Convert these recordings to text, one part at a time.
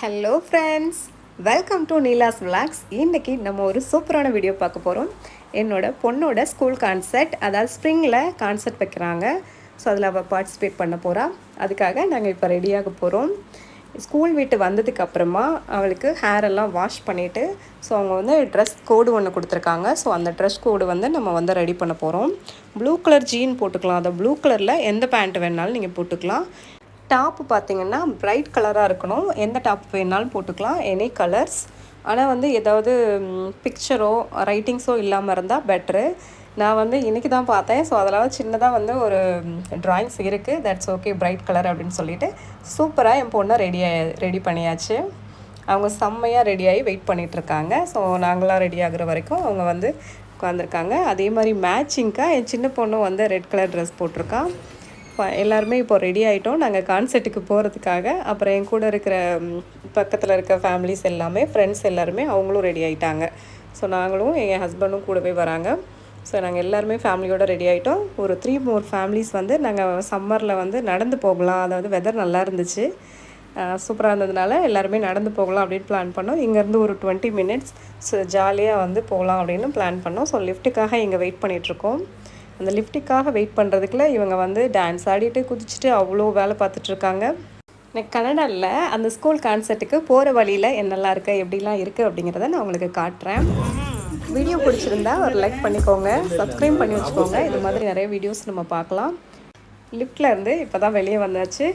Hello friends, welcome to Neela's vlogs. இன்றைக்கி நம்ம ஒரு சூப்பரான வீடியோ பார்க்க போகிறோம். என்னோட பொண்ணோட ஸ்கூல் கான்சர்ட், அதாவது ஸ்ப்ரிங்கில் கான்சர்ட் வைக்கிறாங்க. ஸோ அதில் அவள் பார்ட்டிசிபேட் பண்ண போகிறா. அதுக்காக நாங்கள் இப்போ ரெடியாக போகிறோம். ஸ்கூல் விட்டு வந்ததுக்கப்புறமா அவளுக்கு ஹேர் எல்லாம் வாஷ் பண்ணிவிட்டு, ஸோ அவங்க வந்து ட்ரெஸ் கோடு ஒன்று கொடுத்துருக்காங்க. ஸோ அந்த ட்ரெஸ் கோடு வந்து நம்ம வந்து ரெடி பண்ண போகிறோம். ப்ளூ கலர் ஜீன் போட்டுக்கலாம். அதை ப்ளூ கலரில் எந்த பேண்ட் வேணாலும் நீங்கள் போட்டுக்கலாம். டாப்பு பார்த்திங்கன்னா பிரைட் கலராக இருக்கணும். எந்த டாப் வேணாலும் போட்டுக்கலாம், எனி கலர்ஸ். ஆனால் வந்து ஏதாவது பிக்சரோ ரைட்டிங்ஸோ இல்லாமல் இருந்தால் பெட்ரு. நான் வந்து இன்றைக்கி தான் பார்த்தேன். ஸோ அதனால் சின்னதாக வந்து ஒரு ட்ராயிங்ஸ் இருக்குது. தட்ஸ் ஓகே, பிரைட் கலர் அப்படின்னு சொல்லிட்டு சூப்பராக என் பொண்ணை ரெடி பண்ணியாச்சு. அவங்க செம்மையாக ரெடியாகி வெயிட் பண்ணிகிட்ருக்காங்க. ஸோ நாங்களாம் ரெடி ஆகுற வரைக்கும் அவங்க வந்து உட்காந்துருக்காங்க. அதே மாதிரி மேட்சிங்காக என் சின்ன பொண்ணும் வந்து ரெட் கலர் ட்ரெஸ் போட்டிருக்கான். எல்லாருமே இப்போ ரெடி ஆகிட்டோம் நாங்கள் கான்சர்ட்டுக்கு போகிறதுக்காக. அப்புறம் என் கூட இருக்கிற பக்கத்தில் இருக்க ஃபேமிலிஸ் எல்லாமே, ஃப்ரெண்ட்ஸ் எல்லாருமே அவங்களும் ரெடி ஆகிட்டாங்க. ஸோ நாங்களும் என் ஹஸ்பண்டும் கூடவே வராங்க. ஸோ நாங்கள் எல்லாருமே ஃபேமிலியோடு ரெடி ஆகிட்டோம். ஒரு 3 more ஃபேமிலிஸ் வந்து நாங்கள் சம்மரில் வந்து நடந்து போகலாம், அதாவது வெதர் நல்லா இருந்துச்சு, சூப்பராக இருந்ததுனால எல்லாருமே நடந்து போகலாம் அப்படின்னு பிளான் பண்ணோம். இங்கேருந்து ஒரு 20 minutes ஸோ ஜாலியாக வந்து போகலாம் அப்படின்னு பிளான் பண்ணோம். ஸோ லிஃப்ட்டுக்காக இங்கே வெயிட் பண்ணிகிட்ருக்கோம். அந்த லிஃப்ட்டுக்காக வெயிட் பண்ணுறதுக்குள்ள இவங்க வந்து டான்ஸ் ஆடிட்டு குதிச்சுட்டு அவ்வளோ வேலை பார்த்துட்ருக்காங்க. எனக்கு கனடாவில் அந்த ஸ்கூல் கான்சர்ட்டுக்கு போகிற வழியில் என்னெல்லாம் இருக்குது, எப்படிலாம் இருக்குது அப்படிங்கிறத நான் உங்களுக்கு காட்டுறேன். வீடியோ பிடிச்சிருந்தா ஒரு லைக் பண்ணிக்கோங்க, சப்ஸ்கிரைப் பண்ணி வச்சுக்கோங்க. இது மாதிரி நிறைய வீடியோஸ் நம்ம பார்க்கலாம். லிஃப்ட்லேருந்து இப்போ தான் வெளியே வந்தாச்சு.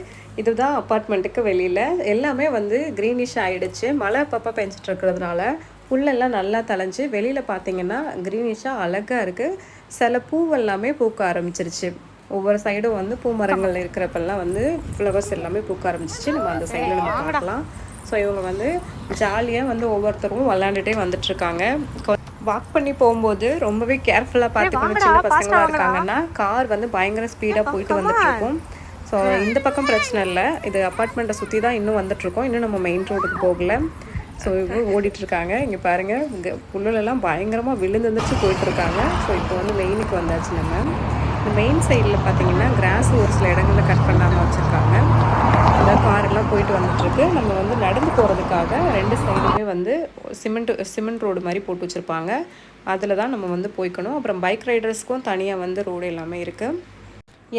இதுதான் அப்பார்ட்மெண்ட்டுக்கு வெளியில். எல்லாமே வந்து க்ரீனிஷ் ஆகிடுச்சு. மழை அப்பப்போ பெஞ்சிட்டு இருக்கிறதுனால புல்லெல்லாம் நல்லா தளைஞ்சு வெளியில் பார்த்திங்கன்னா க்ரீனிஷாக அழகாக இருக்குது. சில பூவெல்லாமே பூக்க ஆரம்பிச்சிருச்சு. ஒவ்வொரு சைடும் வந்து பூ மரங்கள் இருக்கிறப்பெல்லாம் வந்து ஃப்ளவர்ஸ் எல்லாமே பூக்க ஆரம்பிச்சிச்சு. நம்ம அந்த சைடில் நம்ம பார்க்கலாம். ஸோ இவங்க வந்து ஜாலியாக வந்து ஒவ்வொருத்தரும் விளாண்டுட்டே வந்துட்டுருக்காங்க. வாக் பண்ணி போகும்போது ரொம்பவே கேர்ஃபுல்லாக பார்த்துக்கணும். சின்ன பசங்களாக இருக்காங்கன்னா கார் வந்து பயங்கர ஸ்பீடாக போயிட்டு வந்துட்டுருக்கோம். ஸோ இந்த பக்கம் பிரச்சனை இல்லை. இது அப்பார்ட்மெண்ட்டை சுற்றி தான் இன்னும் வந்துட்டுருக்கோம். இன்னும் நம்ம மெயின் ரோடுக்கு போகலை. ஸோ இவ்வளோ ஓடிட்டுருக்காங்க. இங்கே பாருங்கள், இங்கே புல்லெல்லாம் பயங்கரமாக விழுந்துருந்துச்சு போயிட்டுருக்காங்க. ஸோ இப்போ வந்து மெயினுக்கு வந்தாச்சு. நம்ம இந்த மெயின் சைடில் பார்த்திங்கன்னா கிராஸ் ஒரு சில இடங்களில் கட் பண்ணாமல் வச்சுருக்காங்க. அந்த காரெல்லாம் போயிட்டு வந்துட்டுருக்கு. நம்ம வந்து நடந்து போகிறதுக்காக 2 சைடுமே வந்து சிமெண்ட் ரோடு மாதிரி போட்டு வச்சுருப்பாங்க. அதில் தான் நம்ம வந்து போய்க்கணும். அப்புறம் பைக் ரைடர்ஸ்க்கும் தனியாக வந்து ரோடு எல்லாமே இருக்குது.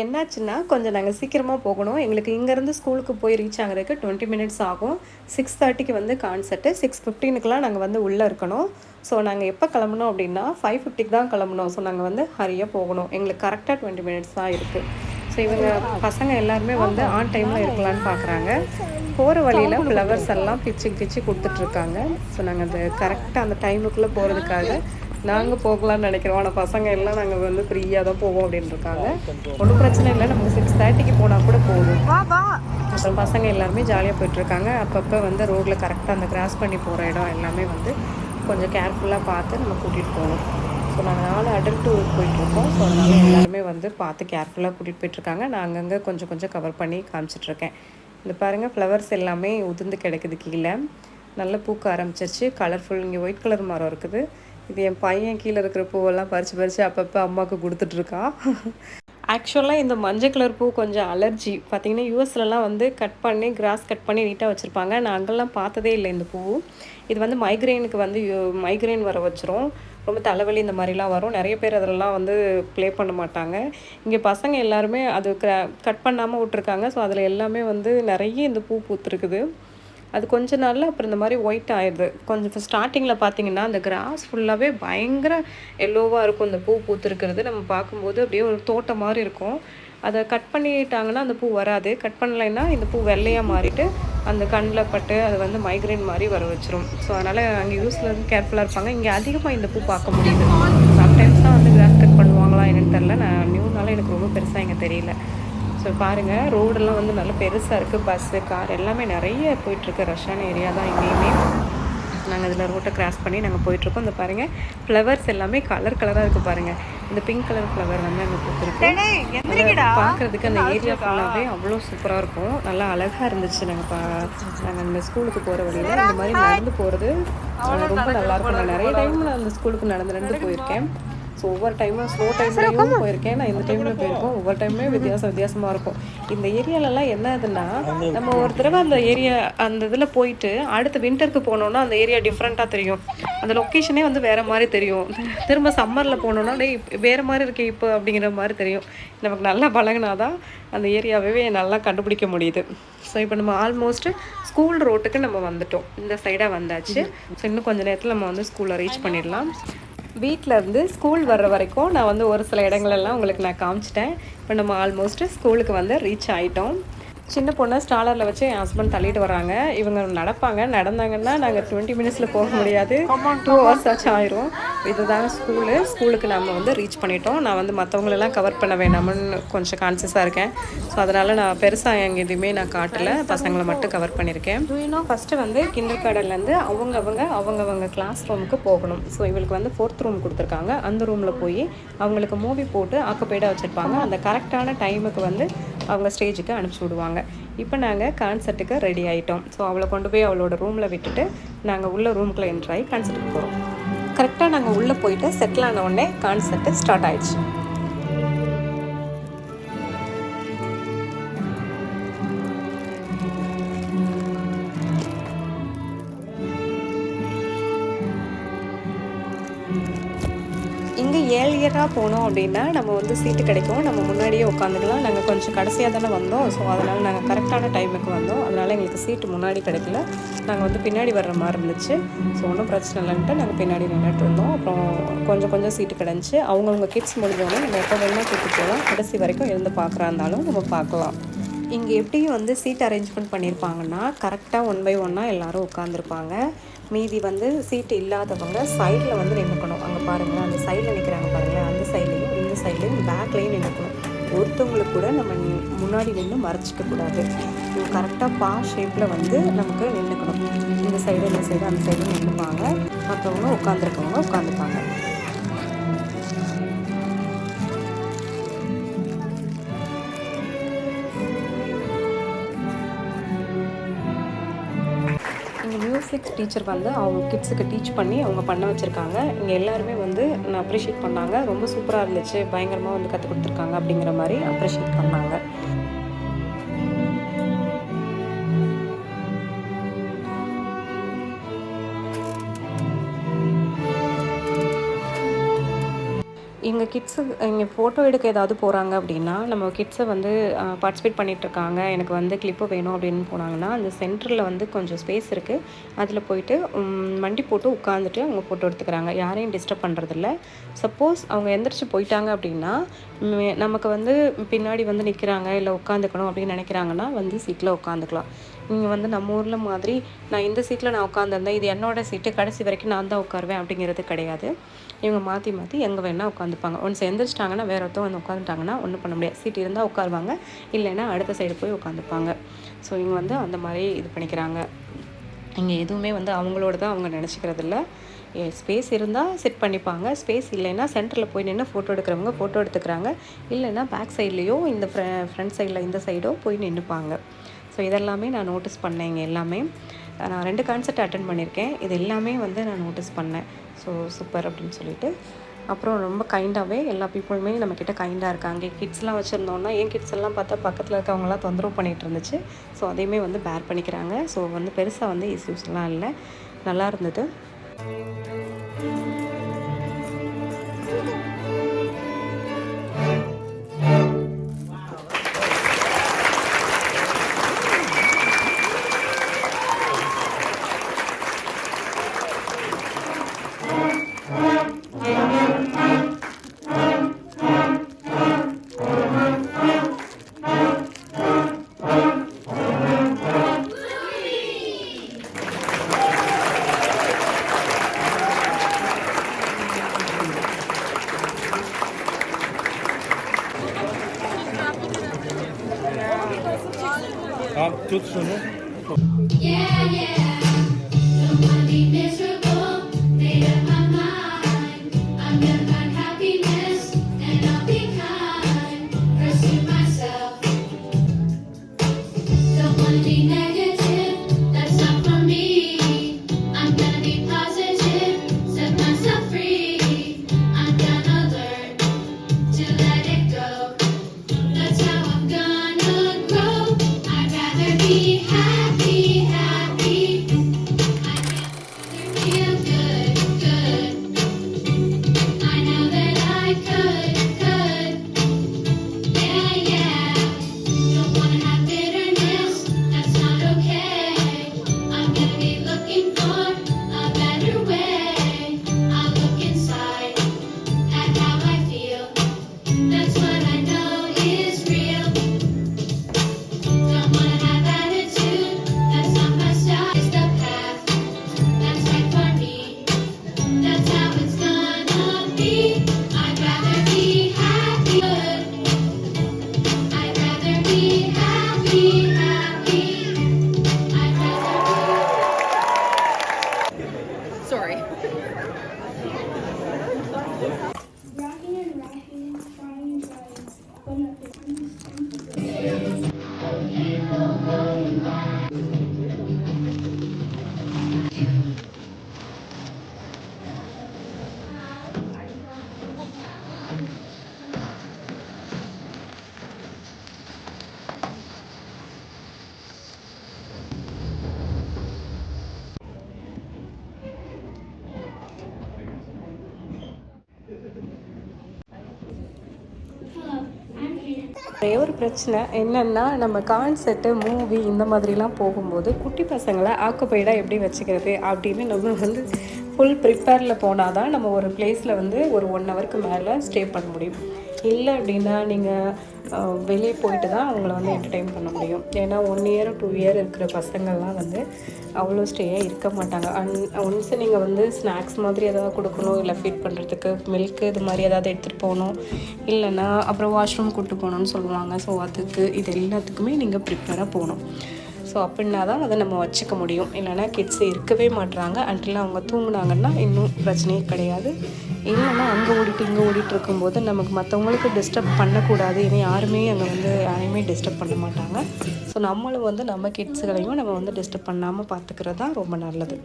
என்னாச்சுன்னா கொஞ்சம் நாங்கள் சீக்கிரமாக போகணும். எங்களுக்கு இங்கேருந்து ஸ்கூலுக்கு போய் ரீச் ஆகிறதுக்கு 20 minutes ஆகும். 6:30க்கு வந்து கான்சர்ட்டு. 6:15க்குலாம் நாங்கள் வந்து உள்ளே இருக்கணும். ஸோ நாங்கள் எப்போ கிளம்பணும் அப்படின்னா 5:50க்கு தான் கிளம்பணும். ஸோ நாங்கள் வந்து ஹரியாக போகணும். எங்களுக்கு கரெக்டாக 20 minutes தான் இருக்குது. ஸோ இவங்க பசங்க எல்லாருமே வந்து ஆன் டைமில் இருக்கலான்னு பார்க்குறாங்க. போகிற வழியில் ஃப்ளவர்ஸ் எல்லாம் பிச்சு கொடுத்துட்ருக்காங்க. ஸோ நாங்கள் அந்த கரெக்டாக அந்த டைமுக்குள்ளே போகிறதுக்காக நாங்கள் போகலான்னு நினைக்கிறோம். ஆனால் பசங்க எல்லாம் நாங்கள் வந்து ஃப்ரீயாக தான் போவோம் அப்படின்னு இருக்காங்க. ஒன்றும் பிரச்சனை இல்லை, நமக்கு 6:30க்கு போனால் கூட போதும். அப்புறம் பசங்க எல்லாருமே ஜாலியாக போயிட்டுருக்காங்க. அப்பப்போ வந்து ரோட்டில் கரெக்டாக அந்த கிராஸ் பண்ணி போகிற இடம் எல்லாமே வந்து கொஞ்சம் கேர்ஃபுல்லாக பார்த்து நம்ம கூட்டிகிட்டு போகணும். ஸோ நாங்கள் 4 அடல்ட்டு போயிட்டுருக்கோம். ஸோ அதனால எல்லாருமே வந்து பார்த்து கேர்ஃபுல்லாக கூட்டிகிட்டு போயிட்டுருக்காங்க. நான் அங்கங்கே கொஞ்சம் கவர் பண்ணி காமிச்சிட்ருக்கேன். இந்த பாருங்கள், ஃப்ளவர்ஸ் எல்லாமே உதிர்ந்து கிடக்குது கீழே. நல்லா பூக்க ஆரம்பிச்சிருச்சு. கலர்ஃபுல். இங்கே ஒயிட் கலர் மரம் இருக்குது. இது என் பையன் கீழே இருக்கிற பூவெல்லாம் பறித்து அப்பப்போ அம்மாவுக்கு கொடுத்துட்ருக்கான். ஆக்சுவலாக இந்த மஞ்சள் கலர் பூ கொஞ்சம் அலர்ஜி. பார்த்திங்கன்னா யூஎஸ்லலாம் வந்து கிராஸ் கட் பண்ணி நீட்டாக வச்சுருப்பாங்க. நான் அங்கெல்லாம் பார்த்ததே இல்லை இந்த பூ. இது வந்து மைக்ரெயினுக்கு வந்து மைக்ரெயின் வர வச்சிரும். ரொம்ப தலைவலி இந்த மாதிரிலாம் வரும். நிறைய பேர் அதெல்லாம் வந்து ப்ளே பண்ண மாட்டாங்க. இங்கே பசங்க எல்லாருமே அது கட் பண்ணாமல் விட்ருக்காங்க. ஸோ அதில் எல்லாமே வந்து நிறைய இந்த பூ பூத்துருக்குது. அது கொஞ்ச நாளில் அப்புறம் இந்த மாதிரி ஒயிட் ஆயிடுது. கொஞ்சம் ஸ்டார்டிங்கில் பார்த்திங்கன்னா அந்த கிராஸ் ஃபுல்லாகவே பயங்கர எல்லோவாக இருக்கும். இந்த பூ பூத்துருக்கிறது நம்ம பார்க்கும்போது அப்படியே ஒரு தோட்டம் மாதிரி இருக்கும். அதை கட் பண்ணிட்டாங்கன்னா அந்த பூ வராது. கட் பண்ணலைன்னா இந்த பூ வெள்ளையாக மாறிட்டு அந்த கண்ணில் பட்டு அது வந்து மைக்ரைன் மாதிரி வர வச்சிரும். ஸோ அதனால் அங்கே யூஸில் கேர்ஃபுல்லாக இருப்பாங்க. இங்கே அதிகமாக இந்த பூ பார்க்க முடியுது. சம்டைம்ஸ் தான் வந்து கிராஸ் கட் பண்ணுவாங்களா என்னென்னு தெரில. நான் நியூனால எனக்கு ரொம்ப பெருசாக இங்கே தெரியல. ஸோ பாருங்கள், ரோடெல்லாம் வந்து நல்லா பெருசாக இருக்குது. பஸ்ஸு, கார் எல்லாமே நிறைய போயிட்டுருக்கு. ரஷ்ஷான ஏரியா தான் இங்கேயுமே. நாங்கள் இதில் ரோட்டை கிராஸ் பண்ணி நாங்கள் போயிட்டுருக்கோம். இந்த பாருங்கள், ஃப்ளவர்ஸ் எல்லாமே கலராக இருக்குது பாருங்கள். இந்த பிங்க் கலர் ஃப்ளவர் வந்து அங்கே பூத்துருக்கு. பார்க்குறதுக்கு அந்த ஏரியா ஃபுல்லாகவே அவ்வளோ சூப்பராக இருக்கும். நல்லா அழகாக இருந்துச்சு. நாங்கள் அந்த ஸ்கூலுக்கு போகிற வழியில் இந்த மாதிரி நடந்து போகிறது ரொம்ப நல்லாயிருக்கும். நான் நிறைய டைம் நான் அந்த ஸ்கூலுக்கு நடந்து போயிருக்கேன். ஸோ ஒவ்வொரு டைமும் ஸ்லோ டைம்லையும் போயிருக்கேன், நான் இந்த டைமில் போயிருக்கோம். ஒவ்வொரு டைமுமே வித்தியாசமாக இருக்கும். இந்த ஏரியாலலாம் என்ன ஆகுதுன்னா, நம்ம ஒரு தடவை அந்த ஏரியா அந்த இதில் போயிட்டு அடுத்த வின்டருக்கு போனோன்னா அந்த ஏரியா டிஃப்ரெண்ட்டாக தெரியும். அந்த லொக்கேஷனே வந்து வேறு மாதிரி தெரியும். திரும்ப சம்மரில் போனோன்னா வேறு மாதிரி இருக்கே இப்போ அப்படிங்கிற மாதிரி தெரியும். நமக்கு நல்லா பழகினா தான் அந்த ஏரியாவே நல்லா கண்டுபிடிக்க முடியுது. ஸோ இப்போ நம்ம ஆல்மோஸ்ட்டு ஸ்கூல் ரோட்டுக்கு நம்ம வந்துட்டோம். இந்த சைடாக வந்தாச்சு. ஸோ இன்னும் கொஞ்சம் நேரத்தில் நம்ம வந்து ஸ்கூலை ரீச் பண்ணிடலாம். வீட்டிலேருந்து ஸ்கூல் வர்ற வரைக்கும் நான் வந்து ஒரு சில இடங்களெல்லாம் உங்களுக்கு நான் காமிச்சிட்டேன். இப்போ நம்ம ஆல்மோஸ்ட்டு ஸ்கூலுக்கு வந்து ரீச் ஆகிட்டோம். சின்ன பொண்ணை ஸ்டாலரில் வச்சு என் ஹஸ்பண்ட் தள்ளிட்டு வராங்க. இவங்க நடந்தாங்கன்னா நாங்கள் 20 மினிட்ஸில் போக முடியாது, 2 ஹவர்ஸ் ஆச்சும் ஆயிரும். இதுதாங்க ஸ்கூலுக்கு நம்ம வந்து ரீச் பண்ணிட்டோம். நான் வந்து மற்றவங்களெல்லாம் கவர் பண்ண வேண்டாம்னு கொஞ்சம் கான்சியஸாக இருக்கேன். ஸோ அதனால் நான் பெருசாக எங்கள் எதுவுமே நான் காட்டலை, பசங்களை மட்டும் கவர் பண்ணியிருக்கேன். ஃபஸ்ட்டு வந்து கிண்டர் கார்டன்லேருந்து அவங்கவங்க கிளாஸ் ரூமுக்கு போகணும். ஸோ இவளுக்கு வந்து 4th ரூம் கொடுத்துருக்காங்க. அந்த ரூமில் போய் அவங்களுக்கு மூவி போட்டு ஆக்குப்பைடாக வச்சுருப்பாங்க. அந்த கரெக்டான டைமுக்கு வந்து அவங்க ஸ்டேஜுக்கு அனுப்பிச்சி விடுவாங்க. இப்போ நாங்கள் கான்சர்ட்டுக்கு ரெடி ஆகிட்டோம். ஸோ அவளை கொண்டு போய் அவளோட ரூமில் விட்டுட்டு நாங்கள் உள்ள ரூமுக்குள்ளே என்ட்ரு ஆகி கான்சர்ட்டுக்கு போகிறோம். கரெக்டாக நாங்கள் உள்ளே போயிட்டு செட்டில் ஆன உடனே கான்சர்ட்டு ஸ்டார்ட் ஆயிடுச்சு. இங்கே ஏர்லியராக போனோம் அப்படின்னா நம்ம வந்து சீட்டு கிடைக்கும், நம்ம முன்னாடியே உட்காந்துக்கலாம். நாங்கள் கொஞ்சம் கடைசியாக தானே வந்தோம். ஸோ அதனால் நாங்கள் கரெக்டான டைமுக்கு வந்தோம். அதனால் எங்களுக்கு சீட்டு முன்னாடி கிடைக்கல. நாங்கள் வந்து பின்னாடி வர்ற மாதிரி இருந்துச்சு. ஸோ ஒன்றும் பிரச்சனை இல்லைன்ட்டு நாங்கள் பின்னாடி நின்றுட்டு இருந்தோம். அப்புறம் கொஞ்சம் சீட்டு கிடந்துச்சு. அவங்கவுங்க கிட்ஸ் முடிஞ்சோடனே நம்ம எப்போ வேணுமா கூப்பிட்டு போகலாம். கடைசி வரைக்கும் இருந்து பார்க்குறா இருந்தாலும் நம்ம பார்க்கலாம். இங்கே எப்படியும் வந்து சீட் அரேஞ்ச்மெண்ட் பண்ணியிருப்பாங்கன்னா கரெக்டாக 1 by 1 எல்லோரும் உட்காந்துருப்பாங்க. மீதி வந்து சீட்டு இல்லாதவங்க சைடில் வந்து நின்றுக்கணும். அங்கே பாருங்களேன், அந்த சைடில் நிற்கிறாங்க பாருங்களேன், அந்த சைட்லேயும் இந்த சைட்லேயும் பேக்லேயும் நின்றுக்கணும். ஒருத்தவங்களுக்கு கூட நம்ம முன்னாடி நின்று மறைச்சிக்க கூடாது. கரெக்டாக ஷேப்பில் வந்து நமக்கு நின்றுக்கணும். இந்த சைடு அந்த சைடு நின்றுப்பாங்க. மற்றவங்க உட்காந்துருக்கவங்க உட்காந்துப்பாங்க. மியூசிக் டீச்சர் வந்து அவங்க கிட்ஸுக்கு டீச் பண்ணி அவங்க பண்ண வச்சுருக்காங்க. இங்கே எல்லாருமே வந்து நான் அப்ரிஷியேட் பண்ணாங்க. ரொம்ப சூப்பராக இருந்துச்சு, பயங்கரமாக வந்து கற்றுக் கொடுத்துருக்காங்க அப்படிங்கிற மாதிரி அப்ரிஷியேட் பண்ணாங்க. எங்கள் கிட்ஸு இங்கே ஃபோட்டோ எடுக்க ஏதாவது போகிறாங்க அப்படின்னா, நம்ம கிட்ஸை வந்து பார்ட்டிசிபேட் பண்ணிகிட்ருக்காங்க, எனக்கு வந்து கிளிப்பு வேணும் அப்படின்னு போனாங்கன்னா, அந்த சென்டரில் வந்து கொஞ்சம் ஸ்பேஸ் இருக்குது. அதில் போயிட்டு மண்டி போட்டு உட்காந்துட்டு அவங்க ஃபோட்டோ எடுத்துக்கிறாங்க. யாரையும் டிஸ்டர்ப் பண்ணுறதில்ல. சப்போஸ் அவங்க எந்திரிச்சு போயிட்டாங்க அப்படின்னா, நமக்கு வந்து பின்னாடி வந்து நிற்கிறாங்க இல்லை உட்காந்துக்கணும் அப்படின்னு நினைக்கிறாங்கன்னா வந்து சீட்டில் உட்காந்துக்கலாம். நீங்கள் வந்து நம்ம ஊரில் மாதிரி நான் இந்த சீட்டில் நான் உட்காந்துருந்தேன், இது என்னோடய சீட்டு, கடைசி வரைக்கும் நான் தான் உட்காருவேன் அப்படிங்கிறது கிடையாது. இவங்க மாற்றி எங்கே வேணால் உட்காந்துப்பாங்க. ஒன்ஸ் எந்திரிச்சிட்டாங்கன்னா வேறு ஒருத்தவங்க வந்து உட்காந்துட்டாங்கன்னா ஒன்றும் பண்ண முடியாது. சீட் இருந்தால் உட்காருவாங்க, இல்லைன்னா அடுத்த சைடு போய் உட்காந்துப்பாங்க. ஸோ இவங்க வந்து அந்த மாதிரி இது பண்ணிக்கிறாங்க. இங்கே எதுவுமே வந்து அவங்களோட தான் அவங்க நினச்சிக்கிறதில்ல. ஸ்பேஸ் இருந்தால் செட் பண்ணிப்பாங்க, ஸ்பேஸ் இல்லைன்னா சென்டரில் போய் நின்று ஃபோட்டோ எடுக்கிறவங்க ஃபோட்டோ எடுத்துக்கிறாங்க, இல்லைன்னா பேக் சைட்லேயோ இந்த ஃப்ரண்ட் சைடில் இந்த சைடோ போய் நின்றுப்பாங்க. ஸோ இதெல்லாமே நான் நோட்டீஸ் பண்ணேன். இங்கே எல்லாமே நான் 2 கான்சர்ட் அட்டன் பண்ணியிருக்கேன். இது எல்லாமே வந்து நான் நோட்டீஸ் பண்ணேன். ஸோ சூப்பர் அப்படின்னு சொல்லிட்டு, அப்புறம் ரொம்ப கைண்டாகவே எல்லா பீப்புளுமே நம்மக்கிட்ட கைண்டாக இருக்காங்க. கிட்ஸ்லாம் வச்சுருந்தோன்னா என் கிட்ஸ் எல்லாம் பார்த்தா பக்கத்தில் இருக்கவங்களாம் தொந்தரவு பண்ணிகிட்டு இருந்துச்சு. ஸோ அதையுமே வந்து பேர் பண்ணிக்கிறாங்க. ஸோ வந்து பெருசாக வந்து இஷ்யூஸ்லாம் இல்லை, நல்லா இருந்தது. Tut şunu. I'm gonna be positive, set myself free. I'm gonna ஒரே ஒரு பிரச்சனை என்னென்னா, நம்ம கான்சர்ட்டு, மூவி இந்த மாதிரிலாம் போகும்போது குட்டி பசங்களை ஆக்குப்பைடாக எப்படி வச்சுக்கிறது அப்படின்னு நம்ம வந்து ஃபுல் ப்ரிப்பேரில் போனால் தான் நம்ம ஒரு பிளேஸில் வந்து ஒரு 1 ஹவருக்கு மேலே ஸ்டே பண்ண முடியும். இல்லை அப்படின்னா நீங்கள் வெளியே போயிட்டு தான் அவங்கள வந்து என்டர்டெயின் பண்ண முடியும். ஏன்னா 1 இயர் 2 இயர் இருக்கிற பசங்கள்லாம் வந்து அவ்வளோ ஸ்டேயாக இருக்க மாட்டாங்க. ஒன்ஸ் நீங்கள் வந்து ஸ்நாக்ஸ் மாதிரி எதாவது கொடுக்கணும், இல்லை ஃபீட் பண்ணுறதுக்கு மில்க்கு இது மாதிரி எதாவது எடுத்துகிட்டு போகணும், இல்லைன்னா அப்புறம் வாஷ்ரூம் கூப்பிட்டு போகணுன்னு சொல்லுவாங்க. ஸோ அதுக்கு இது எல்லாத்துக்குமே நீங்கள் ப்ரிப்பேராக போகணும். ஸோ அப்படின்னா தான் அதை நம்ம வச்சுக்க முடியும். இல்லைனா கிட்ஸ் இருக்கவே மாட்டுறாங்க. அன்டில் அவங்க தூங்குனாங்கன்னா இன்னும் பிரச்சனையே கிடையாது. இல்லைன்னா அங்கே ஓடிட்டு இங்கே ஓடிட்டு இருக்கும்போது நமக்கு மற்றவங்களுக்கு டிஸ்டர்ப் பண்ணக்கூடாது. ஏன்னா யாருமே அங்கே வந்து யாரையுமே டிஸ்டர்ப் பண்ண மாட்டாங்க. ஸோ நம்மளும் வந்து நம்ம கிட்ஸுகளையும் நம்ம வந்து டிஸ்டர்ப் பண்ணாமல் பார்த்துக்கிறது தான் ரொம்ப நல்லது.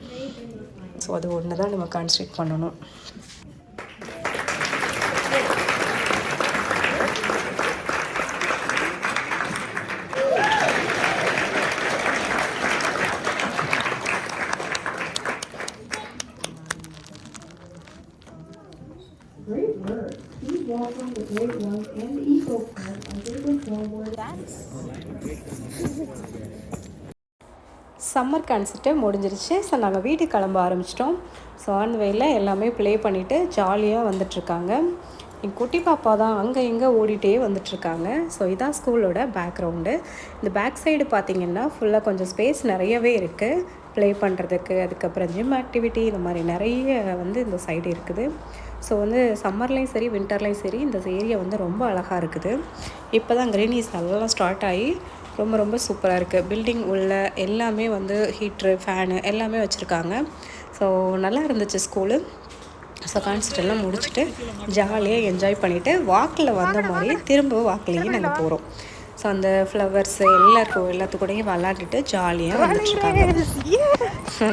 ஸோ அது ஒன்று தான் நம்ம கான்சன்ட்ரேட் பண்ணணும். Great work. Keep walking the great one and the eco part are moving forward. Summer concert முடிஞ்சிருச்சு. ஸோ நாங்கள் வீட்டுக்கு கிளம்ப ஆரம்பிச்சிட்டோம். ஸோ ஆன் வேயில் எல்லாமே ப்ளே பண்ணிவிட்டு ஜாலியாக வந்துட்டுருக்காங்க. என் குட்டி பாப்பா தான் அங்கே இங்கே ஓடிட்டே வந்துட்டுருக்காங்க. ஸோ இதான் ஸ்கூலோட பேக்ரவுண்டு. இந்த பேக் சைடு பார்த்திங்கன்னா ஃபுல்லாக கொஞ்சம் ஸ்பேஸ் நிறையவே இருக்குது ப்ளே பண்ணுறதுக்கு. அதுக்கப்புறம் ஜிம் ஆக்டிவிட்டி இந்த மாதிரி நிறைய வந்து இந்த சைடு இருக்குது. ஸோ வந்து சம்மர்லேயும் சரி வின்டர்லேயும் சரி இந்த ஏரியா வந்து ரொம்ப அழகாக இருக்குது. இப்போ தான் க்ரீனிஸ் எல்லாம் ஸ்டார்ட் ஆகி ரொம்ப ரொம்ப சூப்பராக இருக்குது. பில்டிங் உள்ள எல்லாமே வந்து ஹீட்ரு, ஃபேனு எல்லாமே வச்சுருக்காங்க. ஸோ நல்லா இருந்துச்சு ஸ்கூலு. ஸோ கான்சர்ட் எல்லாம் முடிச்சுட்டு ஜாலியாக என்ஜாய் பண்ணிவிட்டு வாக்கில் வந்த மாதிரியே திரும்ப வாக்கிலேயே நாங்கள் போகிறோம். ஸோ அந்த ஃப்ளவர்ஸு எல்லாத்துக்கூடையும் விளாண்டுட்டு ஜாலியாக வந்துட்டுருக்காங்க.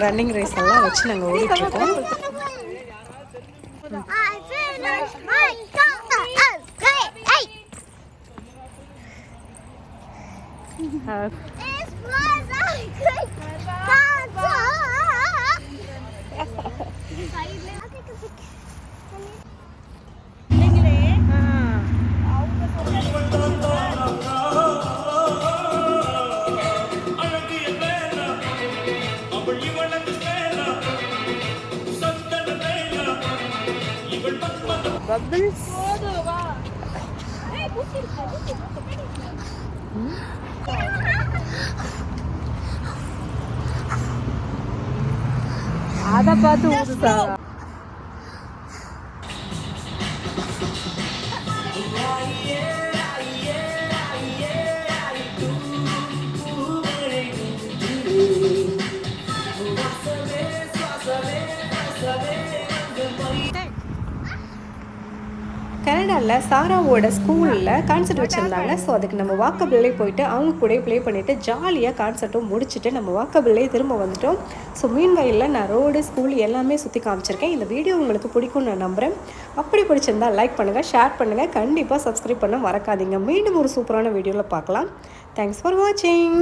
ரன்னிங் ரேஸ் எல்லாம் வச்சு நாங்கள் ஓடிட்டுருக்கோம். Bubbles. அதை பார்த்து ஊதுதா? கனடாவில் சாராவோட ஸ்கூலில் கான்சர்ட் வச்சுருந்தாங்க. ஸோ அதுக்கு நம்ம வாக்கபிள்லே போயிட்டு அவங்க கூட ப்ளே பண்ணிவிட்டு ஜாலியாக கான்சர்ட்டும் முடிச்சுட்டு நம்ம வாக்கபிள்லே திரும்ப வந்துட்டோம். ஸோ மீன்வயலில் நான் ரோடு, ஸ்கூல் எல்லாமே சுற்றி காமிச்சிருக்கேன். இந்த வீடியோ உங்களுக்கு பிடிக்கும்னு நான் நம்புகிறேன். அப்படி பிடிச்சிருந்தா லைக் பண்ணுங்கள், ஷேர் பண்ணுங்கள், கண்டிப்பாக சப்ஸ்கிரைப் பண்ண மறக்காதீங்க. மீண்டும் ஒரு சூப்பரான வீடியோவில் பார்க்கலாம். தேங்க்ஸ் ஃபார் வாட்சிங்.